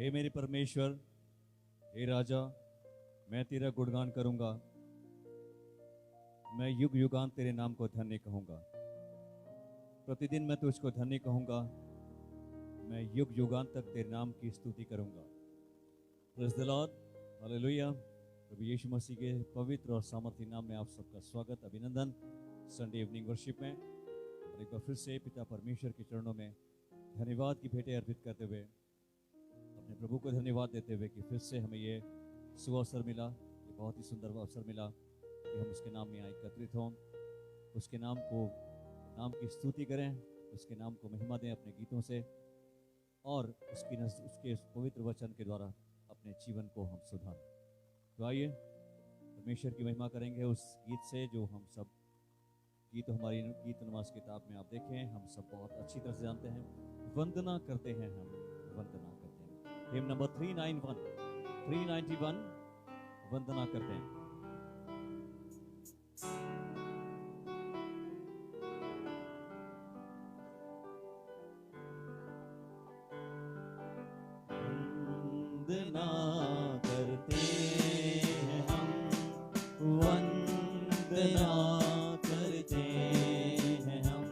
हे मेरे परमेश्वर, हे राजा, मैं तेरा गुणगान करूंगा। मैं युग युगांत तेरे नाम को धन्य कहूंगा। प्रतिदिन मैं तुझको धन्य कहूंगा। मैं युग युगांत तक तेरे नाम की स्तुति करूंगा। Praise the Lord, hallelujah. प्रभु यीशु मसीह के पवित्र और सामर्थी नाम में आप सबका स्वागत, अभिनंदन संडे इवनिंग वर्शिप में। और एक बार फिर से पिता परमेश्वर के चरणों में धन्यवाद की भेंटें अर्पित करते हुए, अपने प्रभु को धन्यवाद देते हुए कि फिर से हमें ये सुअवसर मिला, ये बहुत ही सुंदर अवसर मिला कि हम उसके नाम में यहाँ एकत्रित हों, उसके नाम की स्तुति करें, उसके नाम को महिमा दें अपने गीतों से, और उसके पवित्र वचन के द्वारा अपने जीवन को हम सुधारें। तो आइए परमेश्वर की महिमा करेंगे उस गीत से जो हम सब गीत हमारी गीत नमाज किताब में आप देखें, हम सब बहुत अच्छी तरह से जानते हैं। वंदना करते हैं, हम वंदना करते हैं। हिम नंबर 391 वंदना करते हैं। वंदना करते हैं हम, वंदना करते हैं हम,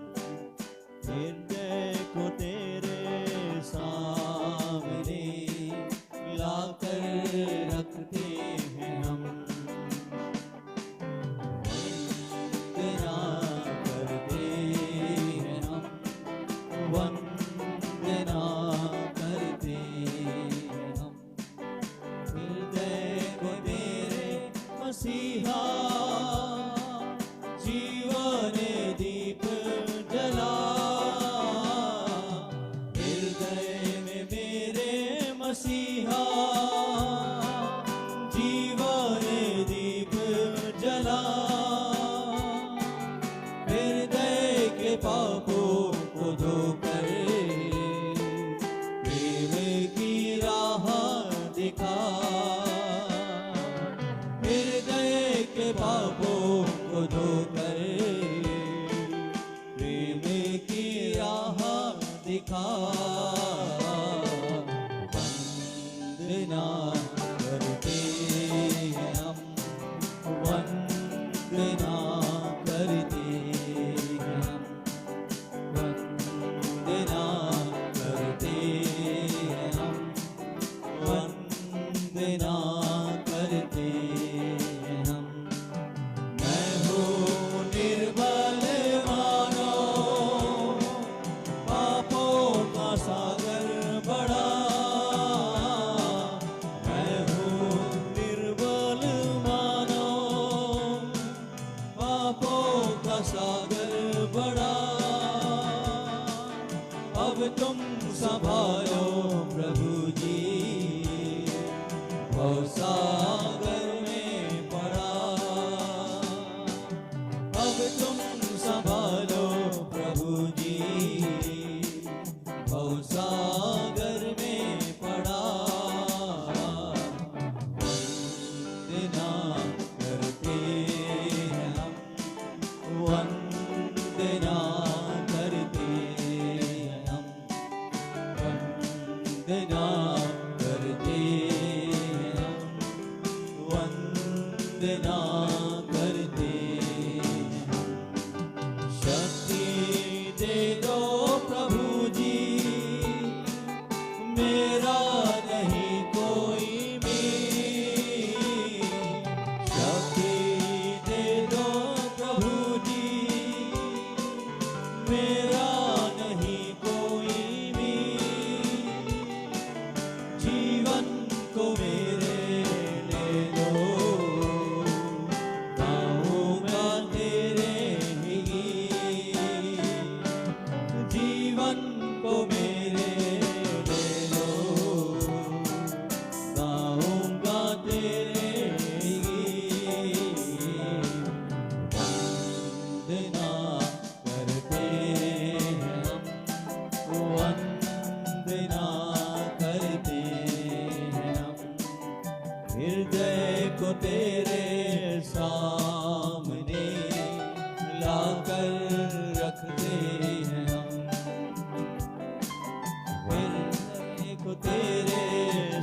हृदय को तेरे सामने लाकर रखते हैं हम। वंदना करते हैं हम, वंदना करते हैं हम, हृदय को तेरे मसीहा जीवन दीप जला। हृदय में मेरे मसीहा जीवन दीप जला। हृदय के पापों को धोकर प्रेम की राह दिखा। हृदय के पापों को धोकर प्रेम की राह दिखा। वंदना करते हैं हम, वंदना करते हैं हम, वंदना करते हैं हम, वंदना करते हैं हम। मैं हूँ निर्बल मानव, पापों का सागर बड़ा। मैं हूँ निर्बल मानव, पापों का सागर बड़ा। अब तुम संभालो प्रभु जी, भवसागर में पड़ा। अब तुम संभालो प्रभु जी, भवसागर में पड़ा। वंदना करते हैं हम, वंदना करते हैं हम, वंदना करते हैं हम, वंदना करते हैं हम। शक्ति दे दो प्रभु जी, मेरा नहीं कोई मीत। शक्ति दे दो प्रभु जी, मेरा नहीं कोई मीत। जीवन को मेरे ले लो, गाऊंगा तेरे ही गीत। जीवन को मेरे ले लो, गाऊंगा तेरे ही गीत। वंदना करते हैं हम, वंदना करते हैं हम, हृदय को तेरे सामने लाकर रखते हैं हम। हृदय को तेरे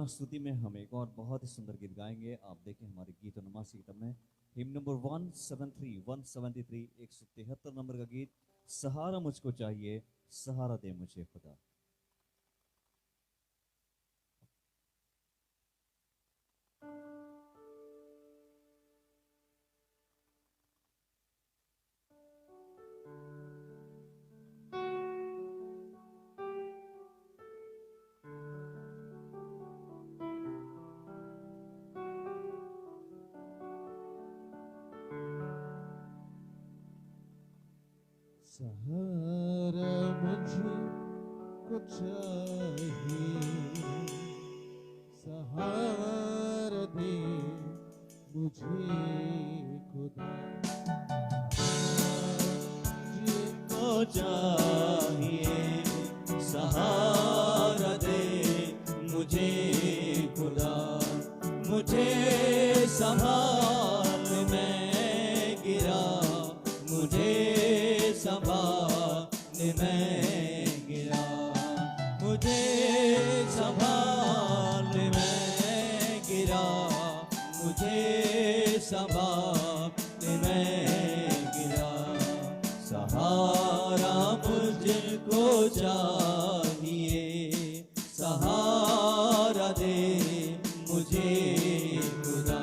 स्तुति में हम एक और बहुत ही सुंदर गीत गाएंगे। आप देखें हमारे गीत और नमाज की किताब में हिम नंबर 173 173 नंबर का गीत, सहारा मुझको चाहिए, सहारा दे मुझे खुदा। सहारा मुझको चाहिए, सहारा दे मुझे खुदा। मुझको चाहिए, सहारा दे मुझे खुदा। मुझे संभाल मैं गिरा, मुझे संभाल मैं गिरा। मुझे संभाल मैं गिरा, मुझे संभाल मैं गिरा। सहारा मुझको चाहिए, सहारा दे मुझे खुदा।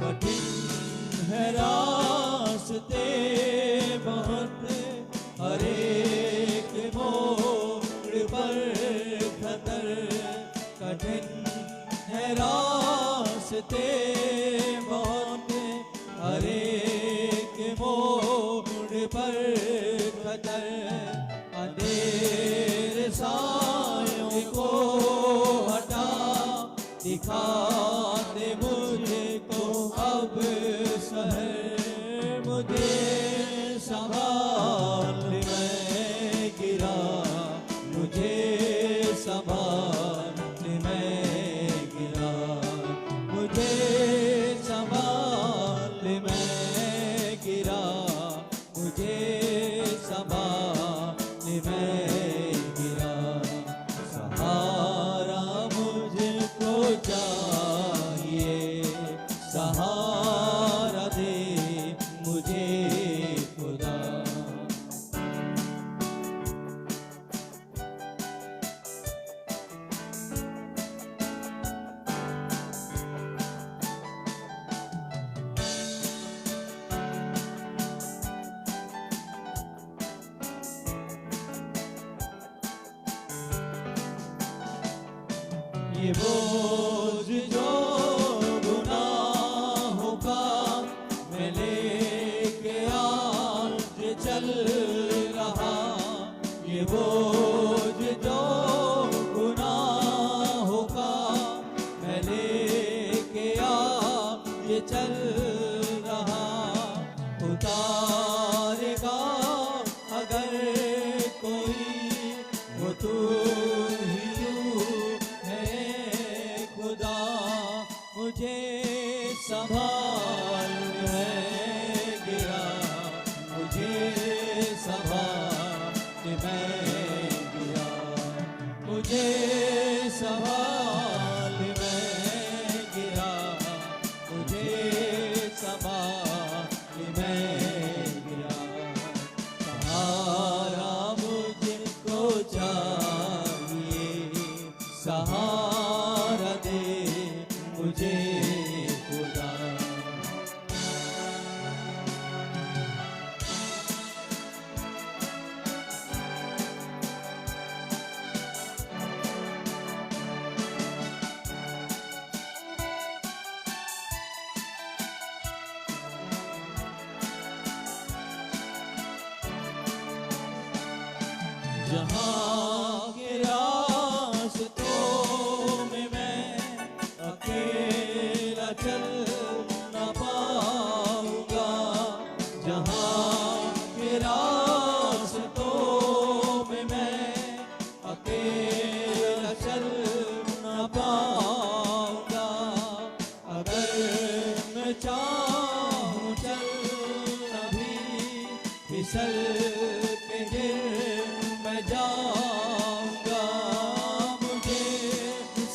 कठिन है रास्ते बहुत, हर एक मोड़ पर खतर। कठिन है रास्ते बहुत, हर एक मोड़ पर खतर। अंधेरे सायों को हटा, दिखा दे मुझको अब शहर। मुझे संभाल मैं गिरा, मुझे संभाल मैं गिरा। मुझे संभाल मैं गिरा, मुझे संभाल मैं गिरा। सहारा मुझको चाहिए, सहारा दे मुझे खुदा। ये बोझ जो गुनाहों का मैं लेके आज चल रहा। ये बोझ जो गुनाहों का मैं लेके आज चल रहा। उतारेगा अगर कोई वो तू ही खुदा। मुझे संभाल मैं गिरा, मुझे संभाल मैं गिरा। मुझे संभाल मैं गिरा, मुझे संभाल मैं गिरा। सहारा मुझको चाहिए, सहारा दे मुझे खुदा। जहाँ के रास्तों में मैं अकेला चल न पाऊंगा। जहाँ के रास्तों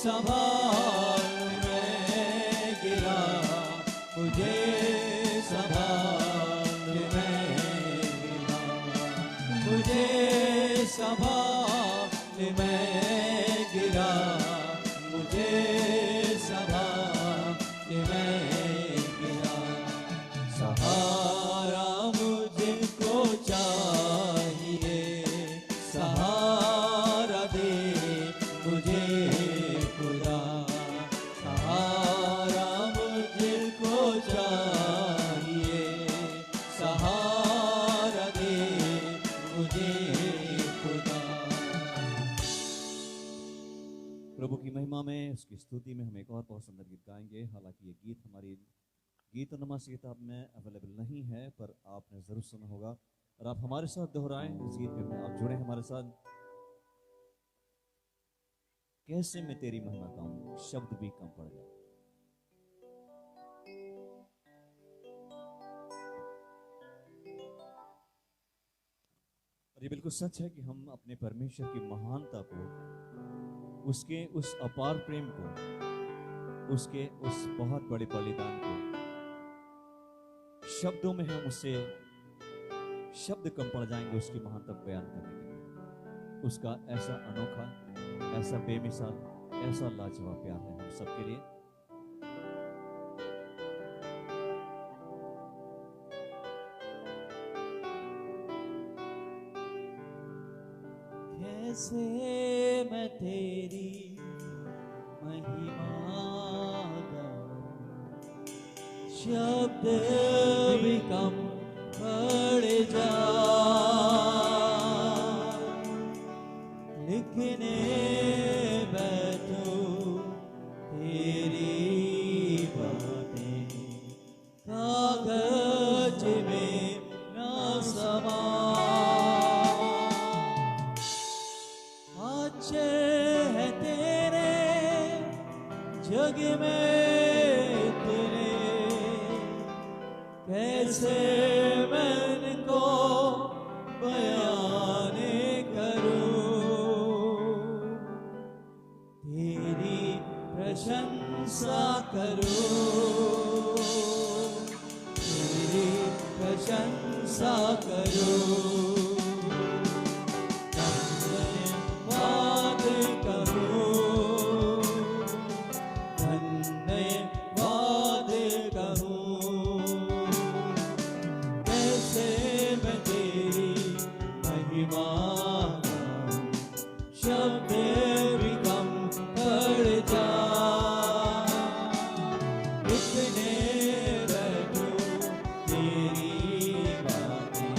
संभाल मैं गिरा, मुझे संभाल मैं गिरा, मुझे संभाल मैं गिरा, मुझे संभाल मैं गिरा। सहारा मुझको चाहिए, सहारा दे मुझे खुदा, सहारा मुझको चाहिए, सहारा दे मुझे खुदा। प्रभु की महिमा में, उसकी स्तुति में हम एक और बहुत सुंदर गीत गाएंगे। हालांकि ये गीत हमारी गीत नमाज़ की किताब में अवेलेबल नहीं है, पर आपने ज़रूर सुना होगा और आप हमारे साथ दोहराएं इस गीत में, आप जुड़े हमारे साथ। कैसे मैं तेरी महिमा गाऊं, शब्द भी कम पड़ जाए। और ये बिल्कुल सच है कि हम अपने परमेश्वर की महानता को, उसके उस अपार प्रेम को, उसके उस बहुत बड़े बलिदान को शब्दों में हम उससे शब्द कम पड़ जाएंगे उसकी महानता बयान करने के लिए। उसका ऐसा अनोखा, ऐसा बेमिसाल, ऐसा लाजवाब प्यार है हम सबके लिए। कैसे मैं तेरी महिमा गाऊं, शब्द भी कम पड़ जा, लिखने बैठूं तेरी बातें, कागज में ना समा। अच्छे है तेरे जग में इतने, कैसे मैं इनको बयान करूं, तेरी प्रशंसा करूं, तेरी प्रशंसा करूं। धन्यवाद कहूं, धन्यवाद कहूं, कैसे मैं तेरी महिमा गाऊं, शब्द भी कम पड़ जा, इतने बैठूं तेरी बातें,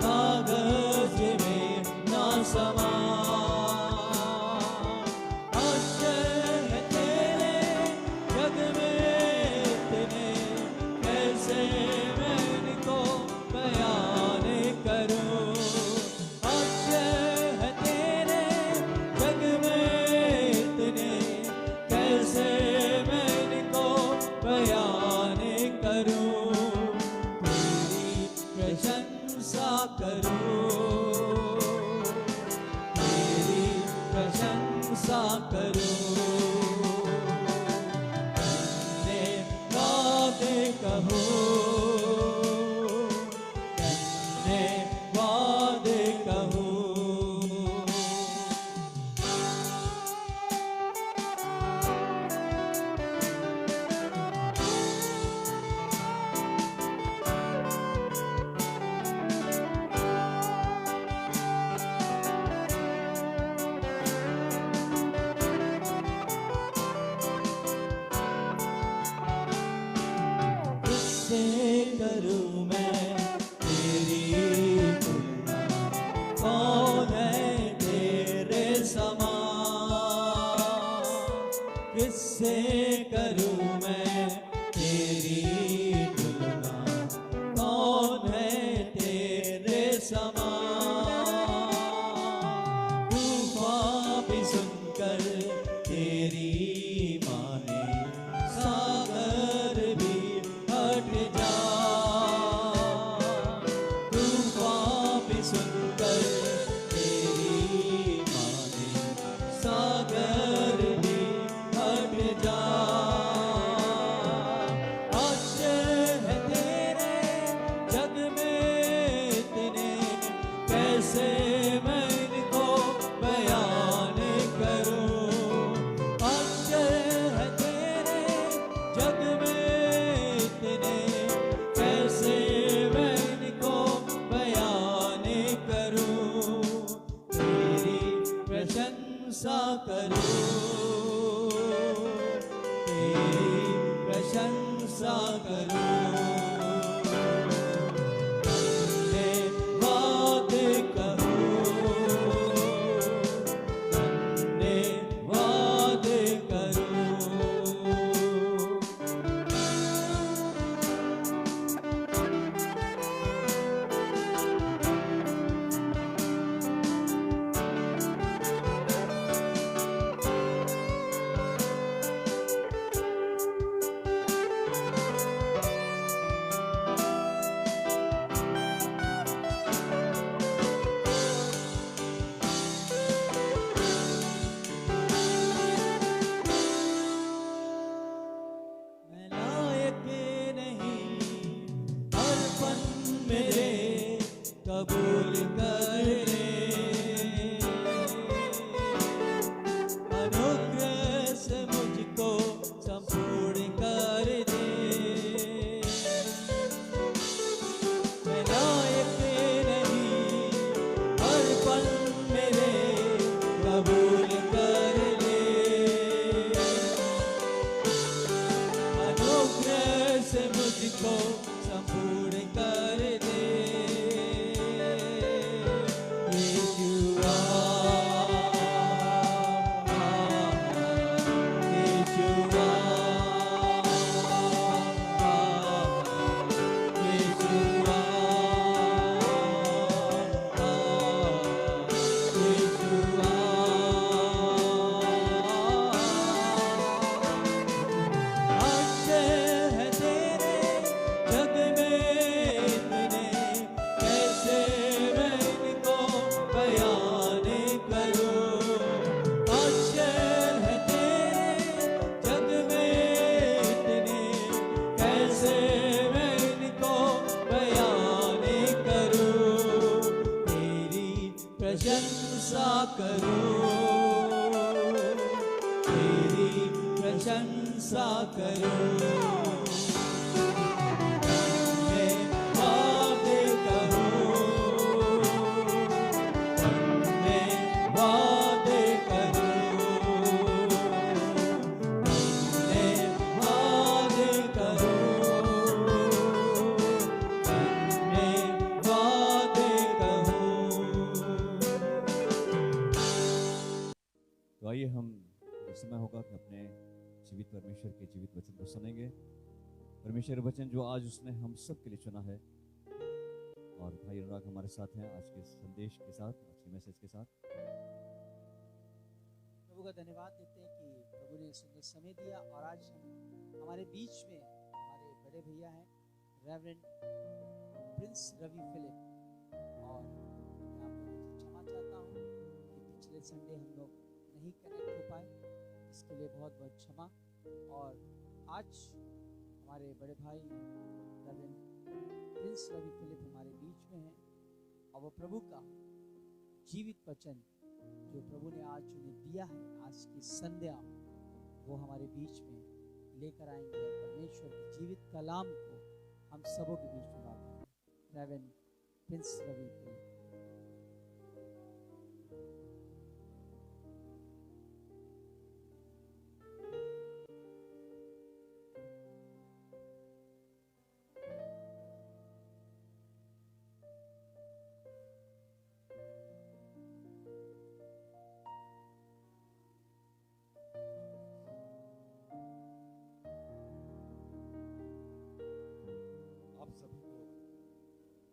कागज में ना समा। आश्चर्य है तेरे जग में इतने, कैसे मैं इनको बयान करूं। आश्चर्य है तेरे जग में इतने, कैसे मैं इनको बयान करूं, तेरी प्रशंसा करूं, तेरी प्रशंसा करूं। धन्यवाद कहूं, धन्यवाद कहूं। किससे करूं मैं तेरी तुलना, कौन है तेरे समान। किससे करूं मैं तेरी तुलना, कौन है तेरे समान। तूफान भी सुनकर तेरी माने, सागर भी हट जा। तूफान भी सुनकर तेरी माने, सागर भी प्रशंसा करूं, तेरी प्रशंसा करूं। धन्यवाद करूं, धन्यवाद करूं। मैं लायक नहीं, अर्पण मेरे कबूल कर ले। अनुग्रह से मुझको संपूर्ण कर दे। मैं लायक नहीं, अर्पण मेरे कबूल कर ले। अनुग्रह से मुझको संपूर्ण कर दे। यीशुआ, यीशुआ, यीशुआ, आश्चर्य है तेरे जग में इतने, कैसे मैं इनको बयान करूं। आश्चर्य है तेरे जग में इतने, कैसे मैं इनको बयान करूं। तेरी प्रशंसा करूं, तेरी प्रशंसा करूं। धन्यवाद करूं, धन्यवाद करूं, धन्यवाद करूं, धन्यवाद करूं। तो आइए हम ये समय होगा कि अपने जीवित परमेश्वर के जीवित वचन को सुनेंगे। परमेश्वर वचन जो आज उसने हम सब के लिए चुना है। और भाई अनुराग हमारे साथ हैं आज के संदेश के साथ, आज के मैसेज के साथ। प्रभु का धन्यवाद देते हैं कि प्रभु ने सुंदर समय दिया और आज हम हमारे बीच में हमारे बड़े भैया हैं रेवरेंड प्रिंस रवि फिलिप। और मैं आप लोगों से क्षमा चाहता हूँ कि पिछले संडे हम लोग नहीं कनेक्ट हो पाए, इसके लिए बहुत बहुत क्षमा। और आज हमारे बड़े भाई रेवरेंड प्रिंस रवि फिलिप हमारे बीच में हैं और वो प्रभु का जीवित वचन जो प्रभु ने आज उन्हें दिया है, आज की संध्या वो हमारे बीच में लेकर आएंगे और परमेश्वर के जीवित कलाम को हम सबों के बीच में बांटेंगे। Reverend prince Ravi Philip. आप सभी को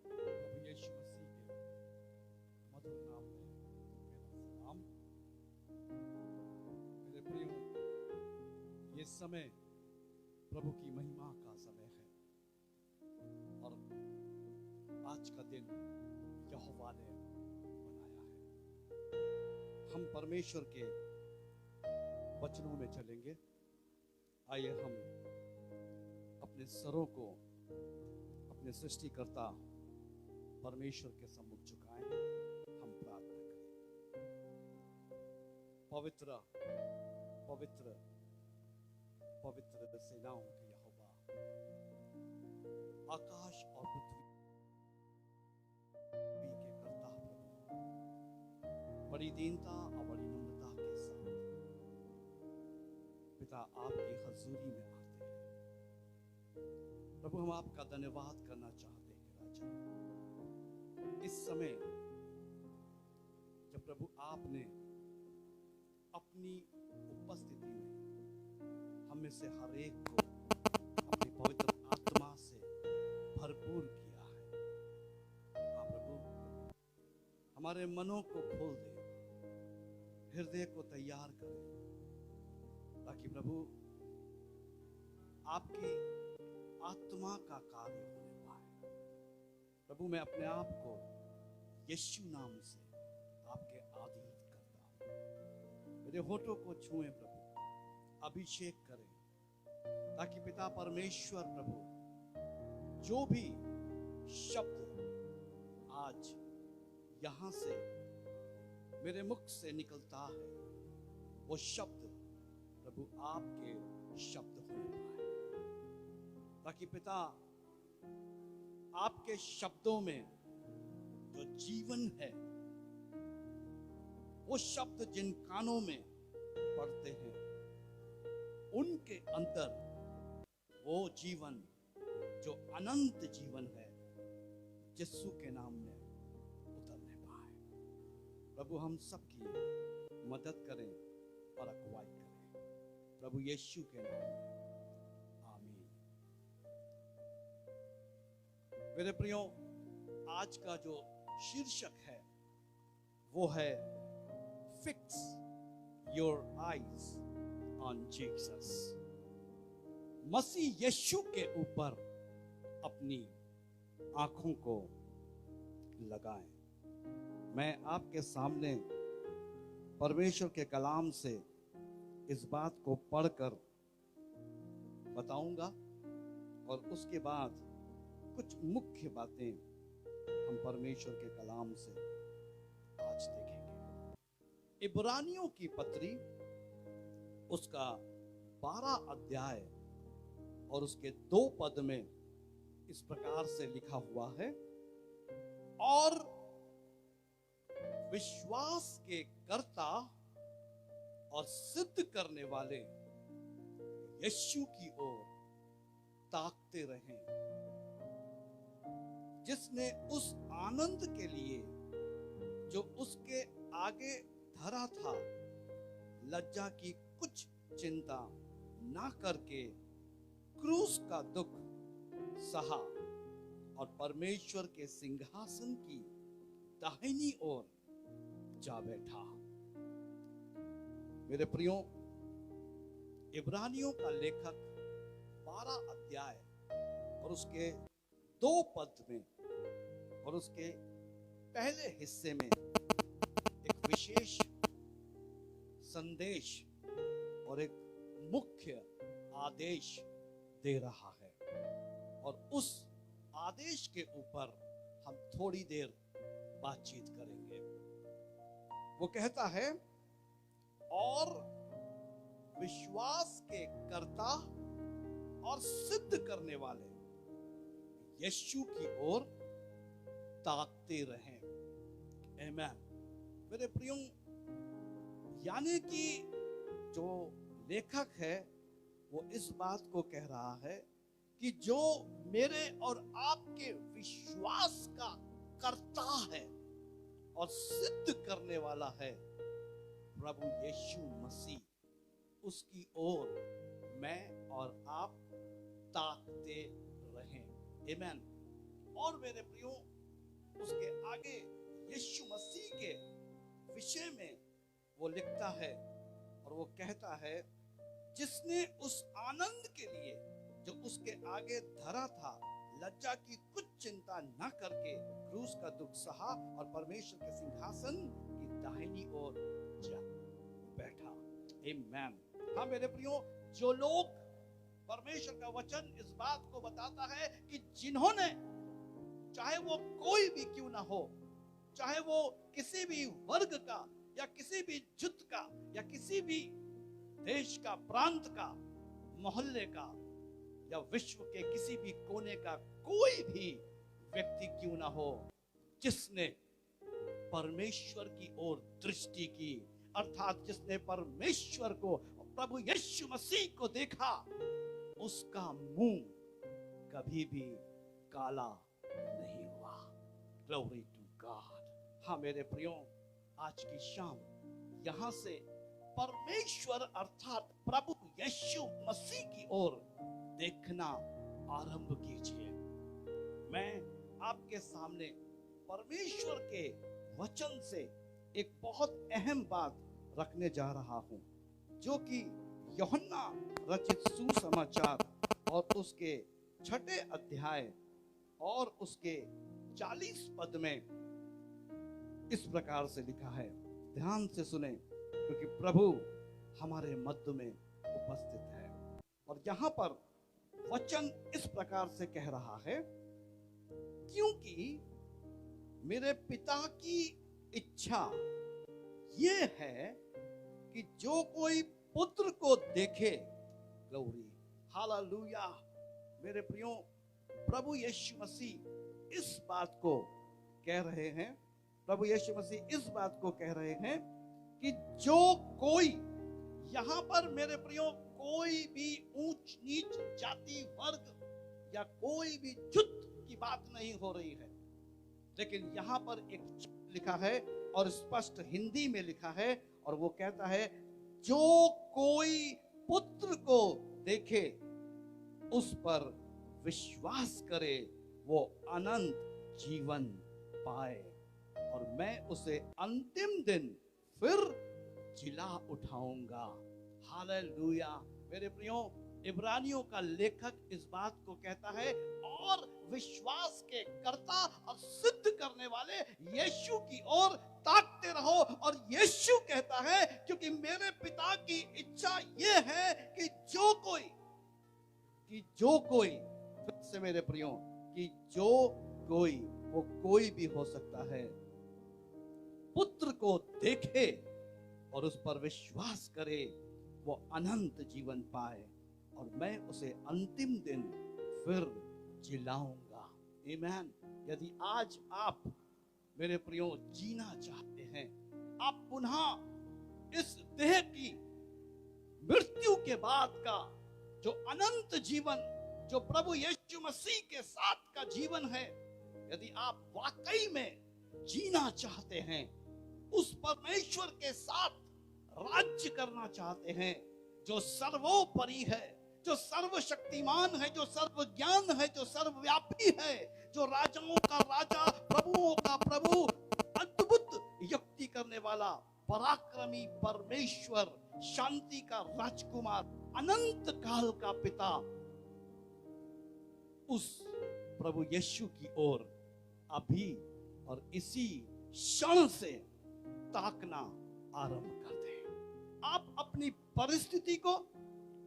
प्रभु यीशु मसीह के मधुर नाम में मेरा सलाम। मेरे प्रियो, ये समय प्रभु की महिमा का समय है और आज का दिन यहोवा ने बनाया है। हम परमेश्वर के वचनों में चलेंगे। आइए हम अपने सरों को अपने सृष्टिकर्ता परमेश्वर के सम्मुख झुकाएं। हम प्रार्थना करें। पवित्र पवित्र पवित्र सेनाओं के यहोवा, आकाश और पृथ्वी के कर्ता प्रभु, बड़ी दीनता और बड़ी नम्रता के पिता आपकी हजूरी में आते हैं। प्रभु हम आपका धन्यवाद करना चाहते हैं राजा। इस समय जब प्रभु आपने अपनी उपस्थिति में हम में से हर एक को अपनी पवित्र आत्मा से भरपूर किया है। हाँ प्रभु, हमारे मनों को खोल दे, हृदय को तैयार करें, ताकि प्रभु आपकी आत्मा का कार्य होने पाए। प्रभु मैं अपने आप को यीशु नाम से आपके अधीन करता हूं। मेरे होठों को छुएं प्रभु, अभिषेक करें, ताकि पिता परमेश्वर प्रभु जो भी शब्द आज यहां से मेरे मुख से निकलता है वो शब्द प्रभु आपके शब्द होने पाए, ताकि पिता आपके शब्दों में जो जीवन है वो शब्द जिन कानों में पड़ते हैं उनके अंदर वो जीवन जो अनंत जीवन है यीशु के नाम में उतरने पाए। प्रभु हम सबकी मदद करें और अगुवाई करें, प्रभु यीशु के नाम में, आमीन। मेरे प्रियो, आज का जो शीर्षक है वो है fix your eyes on Jesus. मसीह यीशु के ऊपर अपनी आंखों को लगाएं। मैं आपके सामने परमेश्वर के कलाम से इस बात को पढ़कर बताऊंगा और उसके बाद कुछ मुख्य बातें हम परमेश्वर के कलाम से आज देखेंगे। इब्रानियों की पत्री उसका 12 अध्याय और उसके 2 पद में इस प्रकार से लिखा हुआ है, और विश्वास के कर्ता और सिद्ध करने वाले यीशु की ओर ताकते रहें, जिसने उस आनंद के लिए जो उसके आगे धरा था लज्जा की कुछ चिंता ना करके क्रूस का दुख सहा और परमेश्वर के सिंहासन की दाहिनी ओर जा बैठा। मेरे प्रियो, इब्रानियों का लेखक 12 अध्याय और उसके 2 पद में और उसके पहले हिस्से में एक विशेष संदेश और एक मुख्य आदेश दे रहा है, और उस आदेश के ऊपर हम थोड़ी देर बातचीत करेंगे। वो कहता है, और विश्वास के कर्ता और सिद्ध करने वाले यीशु की ओर ताकते रहें। आमीन। मेरे प्रियो, यानी कि जो लेखक है वो इस बात को कह रहा है कि जो मेरे और आपके विश्वास का कर्ता है और सिद्ध करने वाला है प्रभु यीशु मसीह, उसकी ओर मैं और आप ताकते रहें। आमीन। और मेरे प्रियो, उसके आगे यीशु मसीह के विषय में वो लिखता है और वो कहता है, जिसने उस आनंद के लिए जो उसके आगे धरा था लज्जा की कुछ चिंता न करके क्रूस का दुख सहा और परमेश्वर के सिंहासन की दाहिनी ओर जा बैठा। आमीन। हाँ मेरे प्रियो, जो लोग, परमेश्वर का वचन इस बात को बताता है कि जिन्होंने, चाहे वो कोई भी क्यों ना हो, चाहे वो किसी भी वर्ग का या किसी भी जुट का या किसी भी देश का, प्रांत का, मोहल्ले का या विश्व के किसी भी कोने का कोई भी व्यक्ति क्यों ना हो, जिसने परमेश्वर की ओर दृष्टि की, अर्थात जिसने परमेश्वर को प्रभु यीशु मसीह को देखा, उसका मुंह कभी भी काला नहीं हुआ। Glory to God. हाँ मेरे प्रियो, आज की शाम यहां से परमेश्वर अर्थात प्रभु यीशु मसीह की ओर देखना आरंभ कीजिए। मैं आपके सामने परमेश्वर के वचन से एक बहुत अहम बात रखने जा रहा हूं, जो कि यूहन्ना रचित सुसमाचार और उसके 6 अध्याय और उसके 40 पद में इस प्रकार से लिखा है। ध्यान से सुने, क्योंकि प्रभु हमारे मध्य में उपस्थित है। और यहां पर वचन इस प्रकार से कह रहा है, क्योंकि मेरे पिता की इच्छा ये है कि जो कोई पुत्र को देखे, ग्लोरी हालेलुया। मेरे प्रियो, प्रभु यीशु मसीह इस बात को कह रहे हैं, प्रभु यीशु मसीह इस बात को कह रहे हैं कि जो कोई, यहां पर मेरे प्रियो कोई भी ऊंच नीच जाति वर्ग या कोई भी जुत की बात नहीं हो रही है, लेकिन यहां पर एक लिखा है और स्पष्ट हिंदी में लिखा है, और वो कहता है जो कोई पुत्र को देखे उस पर विश्वास करे वो अनंत जीवन पाए, और मैं उसे अंतिम दिन फिर जिला उठाऊंगा। हालेलुया। मेरे प्रियो, इब्रानियों का लेखक इस बात को कहता है, और विश्वास के कर्ता और सिद्ध करने वाले यीशु की ओर ताकते रहो। और यीशु कहता है, क्योंकि मेरे पिता की इच्छा यह है कि जो कोई फिर से मेरे प्रियो, कि जो कोई, वो कोई भी हो सकता है, पुत्र को देखे और उस पर विश्वास करे वो अनंत जीवन पाए, और मैं उसे अंतिम दिन फिर जिलाऊंगा। आमीन। यदि आज आप मेरे प्रियो जीना चाहते हैं, आप पुनः इस देह की मृत्यु के बाद का जो अनंत जीवन, जो प्रभु यीशु मसीह के साथ का जीवन है, यदि आप वाकई में जीना चाहते हैं, उस परमेश्वर के साथ राज्य करना चाहते हैं, जो सर्वोपरि है, जो सर्वशक्तिमान है, जो सर्वज्ञान है, जो सर्वव्यापी है, जो राजाओं का राजा, प्रभुओं का प्रभु, अद्भुत युक्ति करने वाला, पराक्रमी परमेश्वर, शांति का राजकुमार, अनंत काल का पिता, उस प्रभु यीशु की ओर अभी और इसी क्षण से ताकना आरंभ कर दें। आप अपनी परिस्थिति को,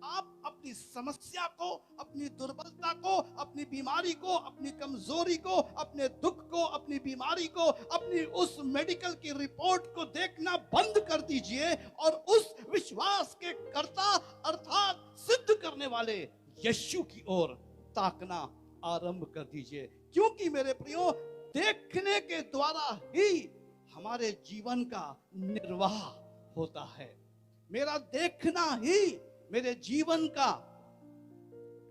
आप अपनी समस्या को, अपनी दुर्बलता को, अपनी बीमारी को, अपनी कमजोरी को, अपने दुख को, अपनी बीमारी को, अपनी उस मेडिकल की रिपोर्ट को देखना बंद कर दीजिए और उस विश्वास के कर्ता अर्थात सिद्ध करने वाले यीशु की ओर ताकना आरंभ कर दीजिए। क्योंकि मेरे प्रियो, देखने के द्वारा ही हमारे जीवन का निर्वाह होता है। मेरा देखना ही मेरे जीवन का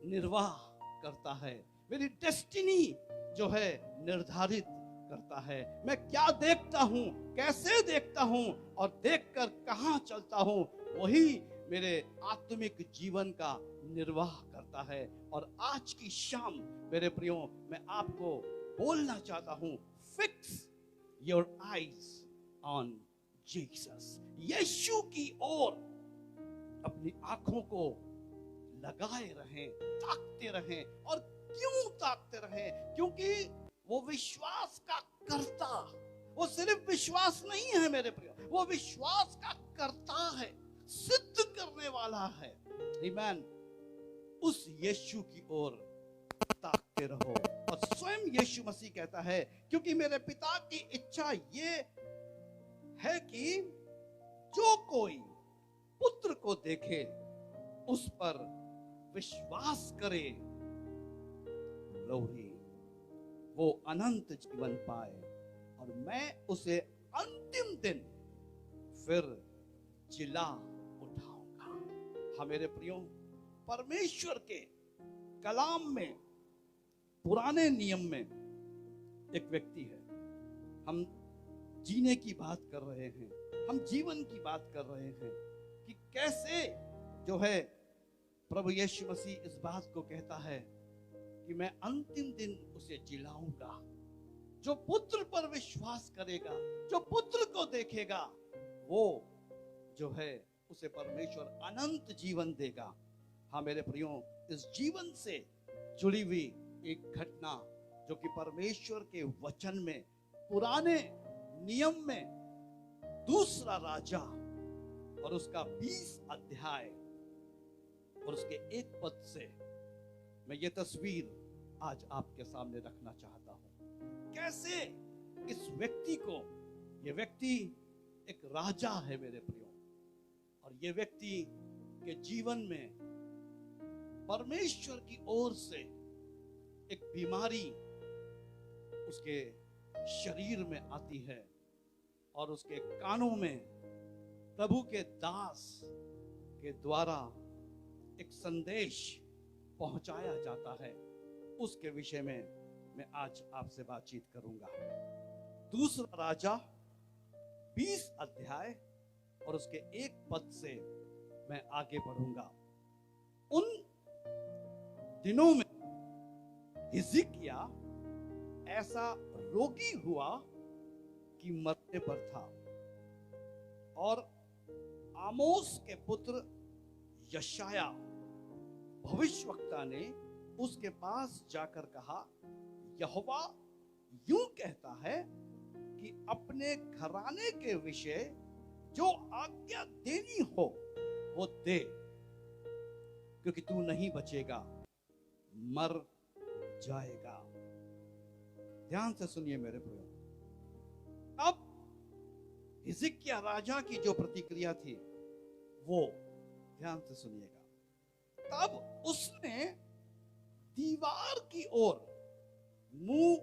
निर्वाह करता है, मेरी डेस्टिनी जो है निर्धारित करता है। मैं क्या देखता हूं, कैसे देखता हूं और देखकर कहां चलता हूं, वही मेरे आत्मिक जीवन का निर्वाह करता है। और आज की शाम मेरे प्रियो, मैं आपको बोलना चाहता हूं, fix your eyes on Jesus. यीशु की ओर अपनी आंखों को लगाए रहें, ताकते रहें। और क्यों ताकते रहें? क्योंकि वो विश्वास का कर्ता, वो सिर्फ विश्वास नहीं है मेरे प्रियो, वो विश्वास का कर्ता है, सिद्ध करने वाला है। आमीन। उस यीशु की ओर ताकते रहो। और स्वयं यीशु मसीह कहता है, क्योंकि मेरे पिता की इच्छा ये है कि जो कोई पुत्र को देखे उस पर विश्वास करे, ग्लोरी, वो अनंत जीवन पाए, और मैं उसे अंतिम दिन फिर जिला उठाऊंगा। हाँ मेरे प्रियो, परमेश्वर के कलाम में, पुराने नियम में एक व्यक्ति है। हम जीने की बात कर रहे हैं, हम जीवन की बात कर रहे हैं कि कैसे जो है प्रभु यीशु मसीह इस बात को कहता है कि मैं अंतिम दिन उसे जिलाऊंगा। जो पुत्र पर विश्वास करेगा, जो पुत्र को देखेगा, वो जो है उसे परमेश्वर अनंत जीवन देगा। हाँ मेरे प्रियो, इस जीवन से जुड़ी हुई एक घटना जो कि परमेश्वर के वचन में, पुराने नियम में, दूसरा राजा और उसका 20 अध्याय और उसके एक पद से मैं ये तस्वीर आज आपके सामने रखना चाहता हूं। कैसे इस व्यक्ति को, ये व्यक्ति एक राजा है मेरे प्रियो, और ये व्यक्ति के जीवन में परमेश्वर की ओर से एक बीमारी उसके शरीर में आती है और उसके कानों में प्रभु के दास के द्वारा एक संदेश पहुंचाया जाता है। उसके विषय में मैं आज आपसे बातचीत करूंगा। दूसरा राजा 20 अध्याय और उसके एक पद से मैं आगे बढ़ूंगा। उन दिनों में हिजकिय्या ऐसा रोगी हुआ कि मरने पर था, और आमोस के पुत्र यशाया भविष्यवक्ता ने उसके पास जाकर कहा, यहोवा यूं कहता है कि अपने घराने के विषय जो आज्ञा देनी हो वो दे, क्योंकि तू नहीं बचेगा, मर जाएगा। ध्यान से सुनिए मेरे प्रियो। अब हिजकिय्या राजा की जो प्रतिक्रिया थी वो ध्यान से सुनिएगा। तब उसने दीवार की ओर मुंह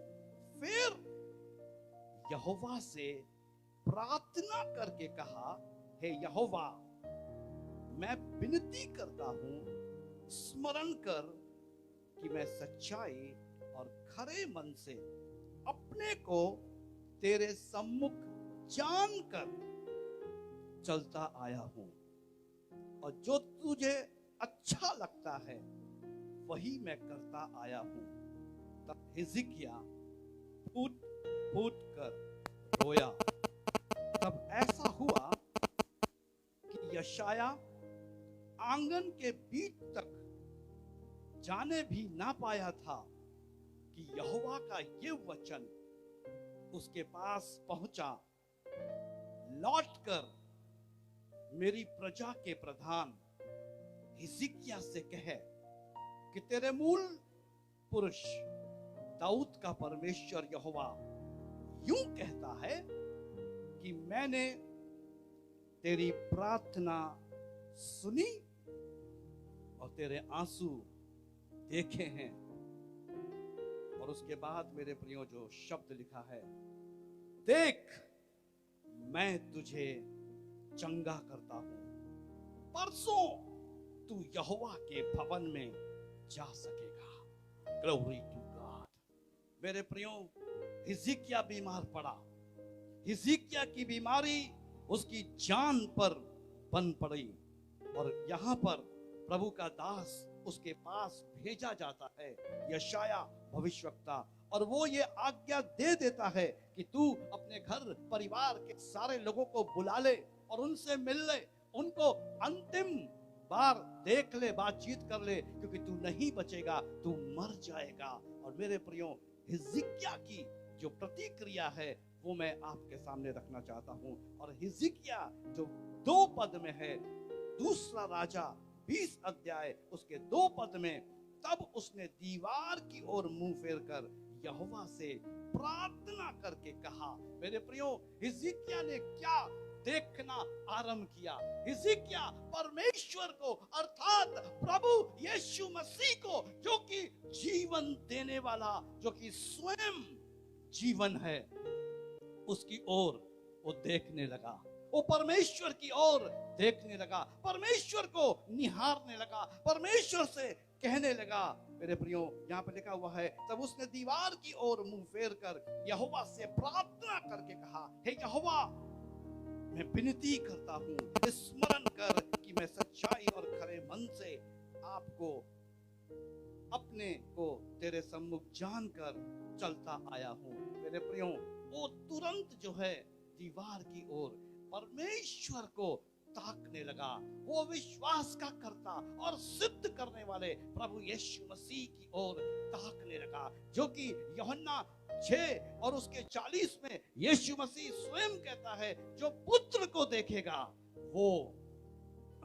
फेर यहोवा से प्रार्थना करके कहा, हे यहोवा, मैं विनती करता हूं, स्मरण कर कि मैं सच्चाई और खरे मन से अपने को तेरे सम्मुख जानकर चलता आया हूं, और जो तुझे अच्छा लगता है वही मैं करता आया हूं। तब हिजकिय्या फूट फूट कर रोया। तब ऐसा हुआ कि यशाया आंगन के बीच तक जाने भी ना पाया था कि यहोवा का ये वचन उसके पास पहुंचा, लौटकर मेरी प्रजा के प्रधान हिजकिय्या से कहे कि तेरे मूल पुरुष दाऊद का परमेश्वर यहोवा यूं कहता है कि मैंने तेरी प्रार्थना सुनी और तेरे आंसू देखे हैं। और उसके बाद मेरे प्रियो जो शब्द लिखा है, देख मैं तुझे चंगा करता हूं, परसों तू यहोवा के भवन में जा सकेगा। Glory to God. मेरे प्रियो, हिजकिय्या बीमार पड़ा। हिजकिय्या की बीमारी उसकी जान पर बन पड़ी, और यहां पर प्रभु का दास उसके पास भेजा जाता है, यशाया भविष्यवक्ता, और वो ये आज्ञा दे देता है कि तू अपने घर परिवार के सारे लोगों को बुला ले और उनसे मिल ले, उनको अंतिम बार देख ले, बातचीत कर ले, क्योंकि तू नहीं बचेगा, तू मर जाएगा। और मेरे प्रियो, हिजकिय्या की जो प्रतिक्रिया है वो मैं आपके सामने रखना चाहता हूं। और हिजकिय्या जो 2 पद में है, दूसरा राजा 20 अध्याय उसके 2 पद में, तब उसने दीवार की ओर मुंह फेर कर यहोवा से प्रार्थना करके कहा। मेरे प्रियो, हिजकिय्या ने क्या देखना आरंभ किया? हिजकिय्या परमेश्वर को, अर्थात प्रभु यीशु मसीह को, जो कि जीवन देने वाला, जो कि स्वयं जीवन है, उसकी ओर वो देखने लगा, वो परमेश्वर की ओर देखने लगा, परमेश्वर को निहारने लगा, परमेश्वर से कहने लगा। मेरे प्रियो, यहाँ पे लिखा हुआ है, तब उसने दीवार की ओर मुंह फेर कर यहोवा से प्रार्थना करके कहा, हे यहोवा, मैं विनती करता हूँ, स्मरण कर कि मैं सच्चाई और खरे मन से आपको अपने को तेरे सम्मुख जानकर चलता आया हूँ। मेरे प्रियो, वो तुरंत जो है दीवार की ओर परमेश्वर को ताकने लगा। वो विश्वास का करता और सिद्ध करने वाले प्रभु यीशु मसीह की ओर ताकने लगा, जो कि यूहन्ना 6 और उसके 40 में यीशु मसीह स्वयं कहता है, जो पुत्र को देखेगा वो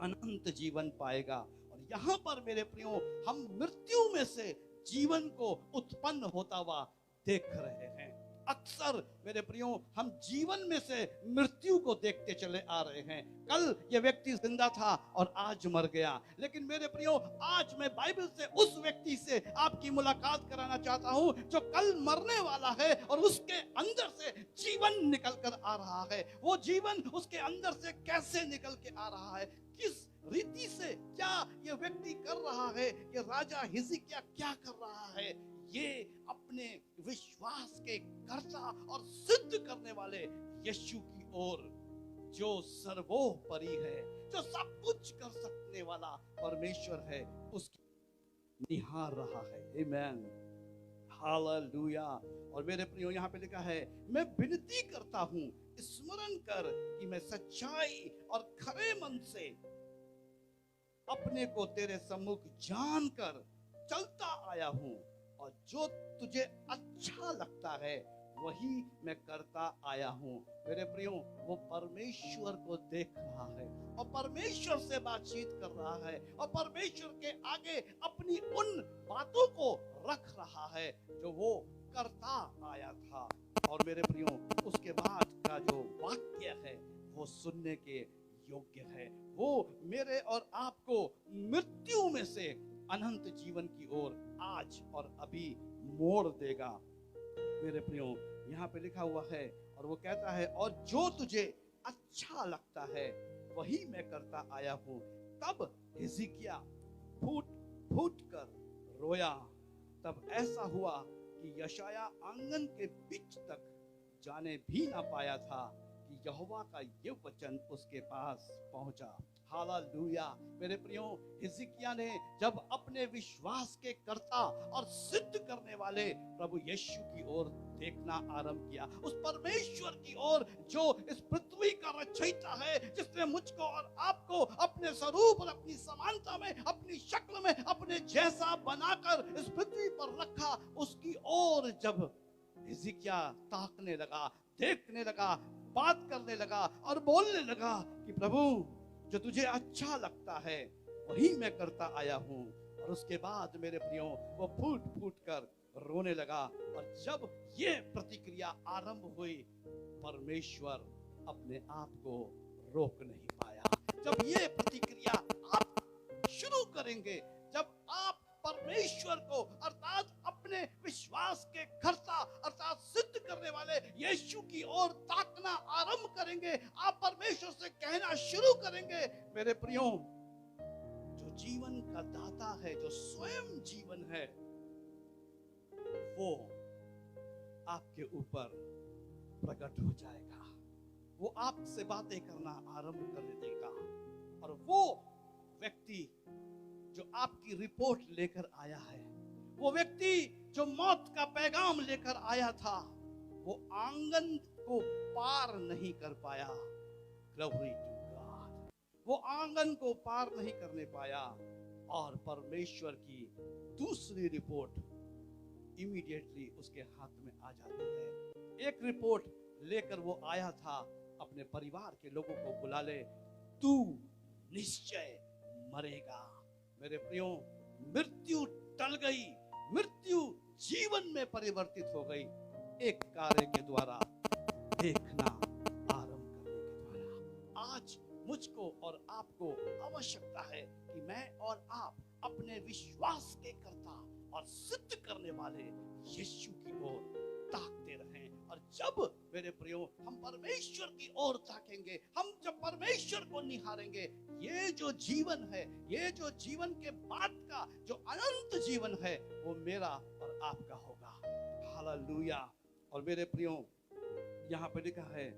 अनंत जीवन पाएगा। और यहाँ पर मेरे प्रियो, हम मृत्यु में से जीवन को उत्पन्न होता हुआ देख रहे हैं। अक्सर मेरे प्रियो, हम जीवन में से मृत्यु को देखते चले आ रहे हैं। कल ये व्यक्ति जिंदा था और आज मर गया, लेकिन मेरे प्रियो, आज मैं बाइबल से उस व्यक्ति से आपकी मुलाकात कराना चाहता हूं जो कल मरने वाला है और उसके अंदर से जीवन निकल कर आ रहा है। वो जीवन उसके अंदर से कैसे निकल के आ रहा है, किस रीति से क्या ये व्यक्ति कर रहा है, ये राजा हिजकिय्याह क्या कर रहा है, ये अपने विश्वास के कर्ता और सिद्ध करने वाले यीशु की ओर, जो सर्वोपरि है, जो सब कुछ कर सकने वाला परमेश्वर है, उसकी निहार रहा है। आमेन, हालेलुया। और मेरे प्रियो, यहाँ पे लिखा है, मैं विनती करता हूँ, स्मरण कर कि मैं सच्चाई और खरे मन से अपने को तेरे सम्मुख जानकर चलता आया हूँ, और जो तुझे अच्छा लगता है वही मैं करता आया हूँ। मेरे प्रियो, वो परमेश्वर को देख रहा है और परमेश्वर से बातचीत कर रहा है और परमेश्वर के आगे अपनी उन बातों को रख रहा है जो वो करता आया था। और मेरे प्रियो, उसके बाद का जो वाक्य है वो सुनने के योग्य है। वो मेरे और आपको मृत्यु में से अनंत जीवन की ओर आज और अभी मोड़ देगा। मेरे प्रियो, यहाँ पे लिखा हुआ है, और वो कहता है, और जो तुझे अच्छा लगता है वही मैं करता आया हूँ। तब हिजकिय्याह फूट फूट कर रोया। तब ऐसा हुआ कि यशायाह आंगन के बीच तक जाने भी ना पाया था कि यहोवा का ये वचन उसके पास पहुंचा। हालेलुया। मेरे प्रियो, हिजकिय्याह ने जब अपने विश्वास के कर्ता और सिद्ध करने वाले प्रभु यीशु की ओर देखना आरंभ किया, उस परमेश्वर की ओर जो इस पृथ्वी का रचयिता है, जिसने मुझको और आपको अपने स्वरूप और अपनी समानता में, अपनी शक्ल में अपने जैसा बनाकर इस पृथ्वी पर रखा, उसकी ओर जब हिजकिय्याह ताकने लगा, देखने लगा, बात करने लगा और बोलने लगा कि प्रभु, जो तुझे अच्छा लगता है वही मैं करता आया हूँ। और उसके बाद मेरे प्रियो, वो फूट फूट कर रोने लगा। और जब ये प्रतिक्रिया आरंभ हुई, परमेश्वर अपने आप को रोक नहीं पाया। जब ये प्रतिक्रिया आप शुरू करेंगे, जब आप परमेश्वर को अर्थात अपने विश्वास के कर्ता अर्थात सिद्ध करने वाले यीशु की ओर ताकना आरंभ करेंगे, आप परमेश्वर से कहना शुरू करेंगे, मेरे प्रियो, जो जीवन का दाता है, जो स्वयं जीवन है, वो आपके ऊपर प्रकट हो जाएगा। वो आपसे बातें करना आरंभ कर देगा। और वो व्यक्ति जो आपकी रिपोर्ट लेकर आया है, वो व्यक्ति जो मौत का पैगाम लेकर आया था, वो आंगन को पार नहीं कर पाया। Glory to God. वो आंगन को पार नहीं करने पाया। और परमेश्वर की दूसरी रिपोर्ट इमीडिएटली उसके हाथ में आ जाती है। एक रिपोर्ट लेकर वो आया था, अपने परिवार के लोगों को बुला ले, तू निश्चय मरेगा। मेरे प्रियो, मृत्यु टल गई, मृत्यु जीवन में परिवर्तित हो गई, एक कार्य के द्वारा, देखना आरंभ करने के द्वारा। आज मुझको और आपको आवश्यकता है कि मैं और आप अपने विश्वास के कर्ता और सिद्ध करने वाले यीशु की ओर ताकते रहें और जब मेरे प्रियो हम परमेश्वर की ओर ताकेंगे, हम जब परमेश्वर को निहारेंगे, ये जो जीवन है, ये जो जीवन के बाद का जो अनंत जीवन है, वो मेरा और आपका होगा। हालेलुया। और मेरे प्रियो यहाँ पे लिखा है,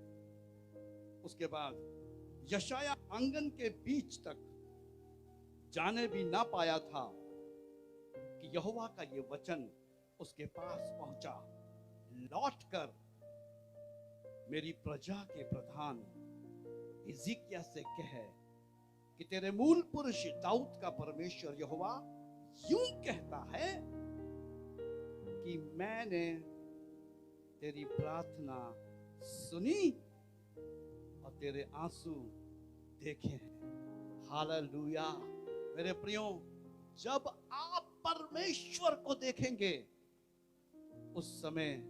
उसके बाद यशाया आंगन के बीच तक जाने भी ना पाया था कि यहोवा का ये वचन उसके पास पहुंचा। लौटकर मेरी प्रजा के प्रधान हिजकिय्याह से कहे कि तेरे मूल पुरुष दाऊद का परमेश्वर यहोवा यूं कहता है कि मैंने तेरी प्रार्थना सुनी और तेरे आंसू देखे हैं। हालेलुया। मेरे प्रियो, जब आप परमेश्वर को देखेंगे, उस समय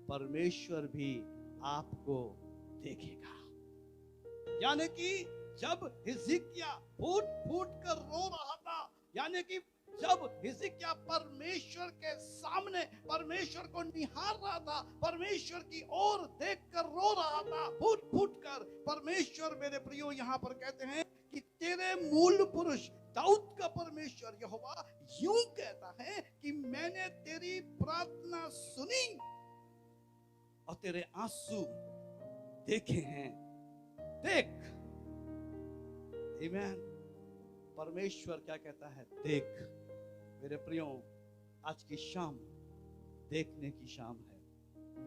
परमेश्वर भी आपको देखेगा। यानी कि जब हिजकिय्याह फूट फूट कर रो रहा था, यानी कि जब हिजकिय्याह परमेश्वर के सामने परमेश्वर को निहार रहा था, परमेश्वर की ओर देखकर रो रहा था फूट फूट कर, परमेश्वर मेरे प्रियो यहाँ पर कहते हैं कि तेरे मूल पुरुष दाऊद का परमेश्वर यहोवा यूं कहता है कि मैंने तेरी प्रार्थना सुनी और तेरे आंसू देखे हैं। देख। आमीन। परमेश्वर क्या कहता है? देख। मेरे प्रियो, आज की शाम देखने की शाम है।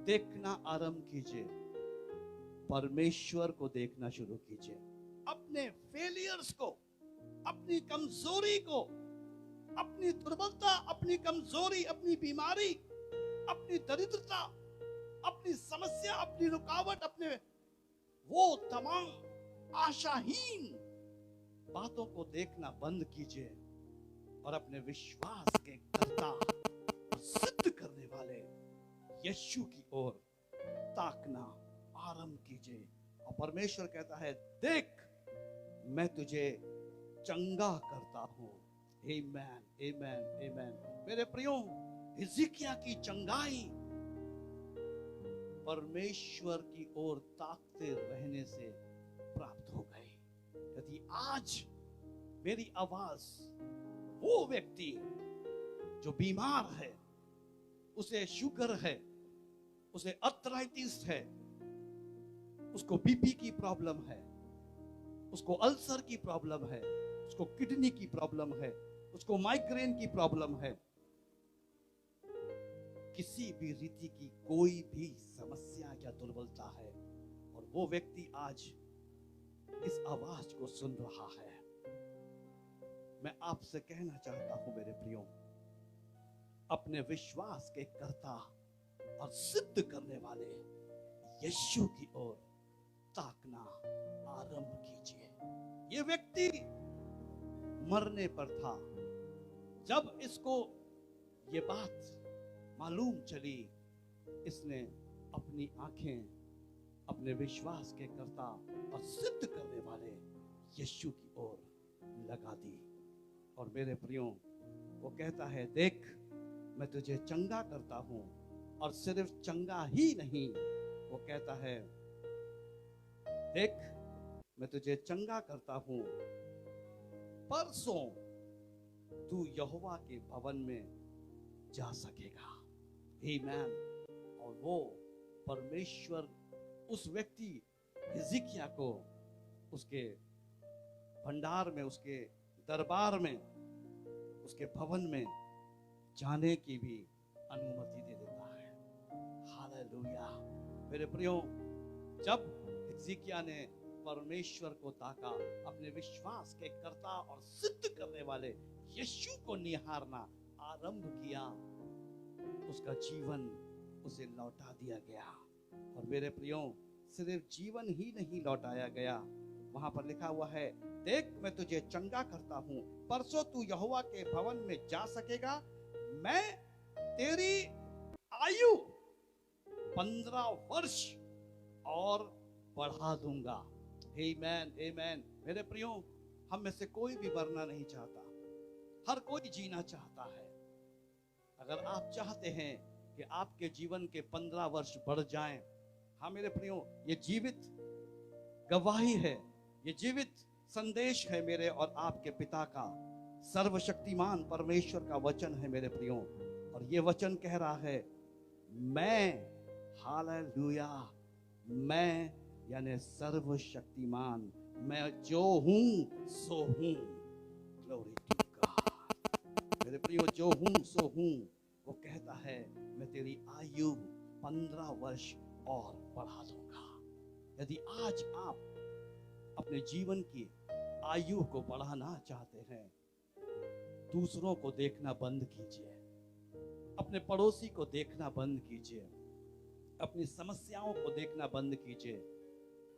देखना आरंभ कीजिए, परमेश्वर को देखना शुरू कीजिए। अपने फेलियर्स को, अपनी कमजोरी को, अपनी दुर्बलता, अपनी कमजोरी, अपनी बीमारी, अपनी दरिद्रता, अपनी समस्या, अपनी रुकावट, अपने वो तमाम आशाहीन बातों को देखना बंद कीजिए और अपने विश्वास के कर्ता, सिद्ध करने वाले यीशु की ओर ताकना आरंभ कीजिए। और परमेश्वर कहता है, देख मैं तुझे चंगा करता हूं। आमेन, आमेन, आमेन। मेरे प्रियो, हिजकिय्याह की चंगाई परमेश्वर की ओर ताकते रहने से प्राप्त हो गई। यदि आज मेरी आवाज वो व्यक्ति जो बीमार है, उसे शुगर है, उसे अर्थराइटिस है, उसको बीपी की प्रॉब्लम है, उसको अल्सर की प्रॉब्लम है, उसको किडनी की प्रॉब्लम है, उसको माइग्रेन की प्रॉब्लम है, किसी भी रीति की कोई भी समस्या या दुर्बलता है, और वो व्यक्ति आज इस आवाज को सुन रहा है, मैं आपसे कहना चाहता हूं मेरे प्रियो, अपने विश्वास के कर्ता और सिद्ध करने वाले यीशु की ओर ताकना आरंभ कीजिए। ये व्यक्ति मरने पर था। जब इसको ये बात मालूम चली, इसने अपनी आंखें अपने विश्वास के कर्ता और सिद्ध करने वाले यीशु की ओर लगा दी। और मेरे प्रियो, वो कहता है, देख मैं तुझे चंगा करता हूं, और सिर्फ चंगा ही नहीं, वो कहता है, देख मैं तुझे चंगा करता हूं, परसों तू यहोवा के भवन में जा सकेगा। आमीन। और वो परमेश्वर उस व्यक्ति हिजकिय्याह को उसके भंडार में, उसके दरबार में, उसके भवन में जाने की भी अनुमति दे देता है। हालेलुया। मेरे प्रियो, जब हिजकिय्याह ने परमेश्वर को ताका, अपने विश्वास के कर्ता और सिद्ध करने वाले यीशु को निहारना आरंभ किया, उसका जीवन उसे लौटा दिया गया। और मेरे प्रियो, सिर्फ जीवन ही नहीं लौटाया गया, वहां पर लिखा हुआ है, देख मैं तुझे चंगा करता हूं, परसों तू यहोवा के भवन में जा सकेगा, मैं तेरी आयु 15 वर्ष और बढ़ा दूंगा। आमीन, आमीन। मेरे प्रियो, हम में से कोई भी मरना नहीं चाहता, हर कोई जीना चाहता है। अगर आप चाहते हैं कि आपके जीवन के 15 वर्ष बढ़ जाएं। हाँ मेरे प्रियो, ये जीवित गवाही है, ये जीवित संदेश है मेरे और आपके पिता का, सर्वशक्तिमान परमेश्वर का वचन है मेरे प्रियो। और ये वचन कह रहा है, मैं, हालेलुया, मैं यानी सर्वशक्तिमान, मैं जो हूं सो हूं। Glory to God. मेरे प्रियो, जो हूं सो हूं, वो कहता है मैं तेरी आयु 15 वर्ष और बढ़ा दूंगा। यदि आज आप अपने जीवन की आयु को बढ़ाना चाहते हैं, दूसरों को देखना बंद कीजिए, अपने पड़ोसी को देखना बंद कीजिए, अपनी समस्याओं को देखना बंद कीजिए,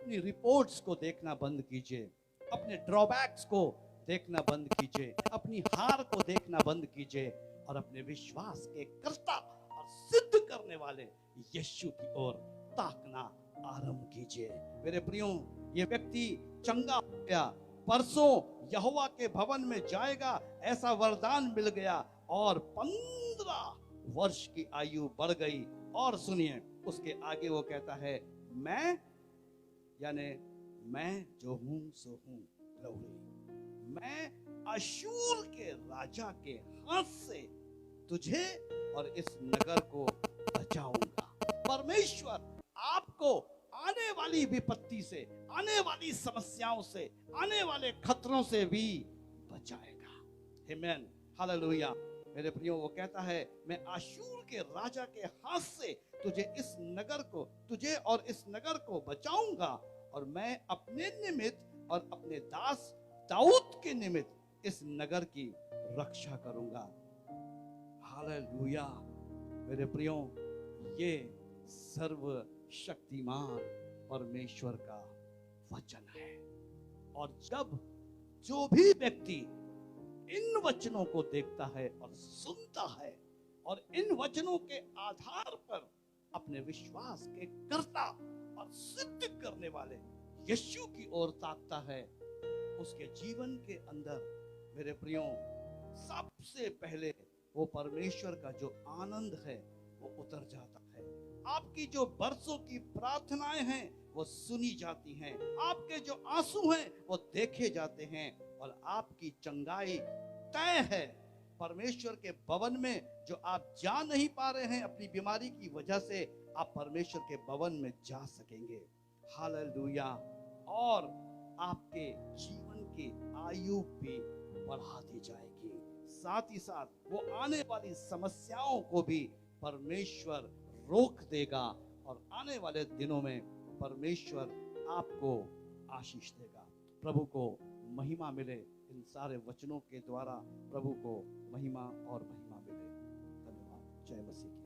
अपनी रिपोर्ट्स को देखना बंद कीजिए, अपने ड्रॉबैक्स को देखना बंद कीजिए, अपनी हार को देखना बंद कीजिए और अपने विश्वास के कर्ता और सिद्ध करने वाले यीशु की ओर ताकना आरंभ कीजिए। मेरे प्रियो, ये व्यक्ति चंगा हो गया, परसों यहोवा के भवन में जाएगा ऐसा वरदान मिल गया और 15 वर्ष की आयु बढ़ गई। और सुनिए, उसके आगे वो कहता है, मैं यानी मैं जो हूं सो हूं। ग्लोरी। मैं अशूर के राजा के हाथ से तुझे और इस नगर को बचाऊंगा। परमेश्वर आपको आने वाली विपत्ति से, आने वाली समस्याओं से, आने वाले खतरों से भी बचाएगा। आमीन, हालेलुया। मेरे प्रियो, वो कहता है, मैं अशूर के राजा के हाथ से तुझे और इस नगर को बचाऊंगा और मैं अपने निमित्त और अपने दास दाऊद के निमित्त इस नगर की रक्षा करूंगा। हालेलुया। मेरे प्रियो, ये सर्वशक्तिमान परमेश्वर का वचन है। और जब जो भी व्यक्ति इन वचनों को देखता है और सुनता है और इन वचनों के आधार पर अपने विश्वास के कर्ता और सिद्ध करने वाले यीशु की ओर ताकता है, उसके जीवन के अंदर मेरे प्रियो सबसे पहले वो परमेश्वर का जो आनंद है वो उतर जाता है। आपकी जो बरसों की प्रार्थनाएं हैं वो सुनी जाती हैं, आपके जो आंसू हैं वो देखे जाते हैं और आपकी चंगाई तय है। परमेश्वर के भवन में जो आप जा नहीं पा रहे हैं अपनी बीमारी की वजह से, आप परमेश्वर के भवन में जा सकेंगे। हालेलुया। और आपके जीवन की आयु भी बढ़ा दी जाएगी। साथ ही साथ वो आने वाली समस्याओं को भी परमेश्वर रोक देगा और आने वाले दिनों में परमेश्वर आपको आशीष देगा। प्रभु को महिमा मिले। इन सारे वचनों के द्वारा प्रभु को महिमा और महिमा मिले। धन्यवाद। जय मसीह।